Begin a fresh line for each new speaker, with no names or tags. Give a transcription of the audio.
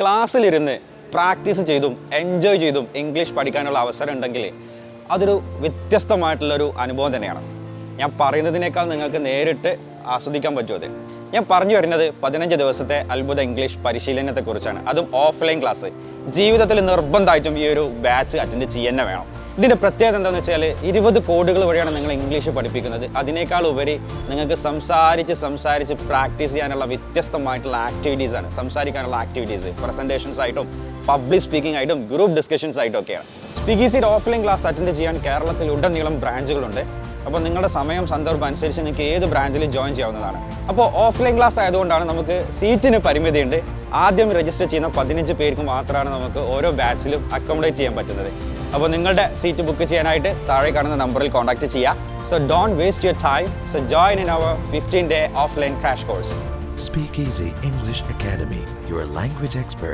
ക്ലാസ്സിലിരുന്ന് practice ചെയ്തും enjoy ചെയ്തും English പഠിക്കാനുള്ള അവസരം ഉണ്ടെങ്കിൽ അതൊരു വ്യത്യസ്തമായിട്ടുള്ളൊരു അനുഭവം തന്നെയാണ്. ഞാൻ പറയുന്നതിനേക്കാൾ നിങ്ങൾക്ക് നേരിട്ട് ആസ്വദിക്കാൻ പറ്റും. അത് ഞാൻ പറഞ്ഞു വരുന്നത് 15 ദിവസത്തെ അത്ഭുത ഇംഗ്ലീഷ് പരിശീലനത്തെക്കുറിച്ചാണ്. അതും ഓഫ്ലൈൻ ക്ലാസ്. ജീവിതത്തിൽ നിർബന്ധമായിട്ടും ഈ ഒരു ബാച്ച് അറ്റൻഡ് ചെയ്യുക വേണം. ഇതിൻ്റെ പ്രത്യേകത എന്താണെന്ന് വെച്ചാൽ 20 കോഡുകൾ വഴിയാണ് നിങ്ങൾ ഇംഗ്ലീഷ് പഠിപ്പിക്കുന്നത്. അതിനേക്കാൾ ഉപരി നിങ്ങൾക്ക് സംസാരിച്ച് പ്രാക്ടീസ് ചെയ്യാനുള്ള വ്യത്യസ്തമായിട്ടുള്ള ആക്ടിവിറ്റീസാണ്. സംസാരിക്കാനുള്ള ആക്ടിവിറ്റീസ് പ്രസൻറ്റേഷൻസ് ആയിട്ടും പബ്ലിക് സ്പീക്കിംഗ് ആയിട്ടും ഗ്രൂപ്പ് ഡിസ്കഷൻസ് ആയിട്ടും ഒക്കെയാണ്. സ്പീക്കീസിയുടെ ഓഫ്ലൈൻ ക്ലാസ് അറ്റൻഡ് ചെയ്യാൻ കേരളത്തിൽ ഉടനീളം ബ്രാഞ്ചുകളുണ്ട്. അപ്പോൾ നിങ്ങളുടെ സമയം സന്ദർഭം അനുസരിച്ച് നിങ്ങൾക്ക് ഏത് ബ്രാഞ്ചിൽ ജോയിൻ ചെയ്യാവുന്നതാണ്. അപ്പോൾ ഓഫ്ലൈൻ ക്ലാസ് ആയതുകൊണ്ടാണ് നമുക്ക് സീറ്റിന് പരിമിതിയുണ്ട്. ആദ്യം രജിസ്റ്റർ ചെയ്യുന്ന 15 പേർക്ക് മാത്രമാണ് നമുക്ക് ഓരോ ബാച്ചിലും അക്കോമഡേറ്റ് ചെയ്യാൻ പറ്റുന്നത്. അപ്പോൾ നിങ്ങളുടെ സീറ്റ് ബുക്ക് ചെയ്യാനായിട്ട് താഴെ കാണുന്ന നമ്പറിൽ കോൺടാക്ട് ചെയ്യുക. So don't waste your time. So join in our 15-day offline crash course.
Speakeazy English Academy, your language expert.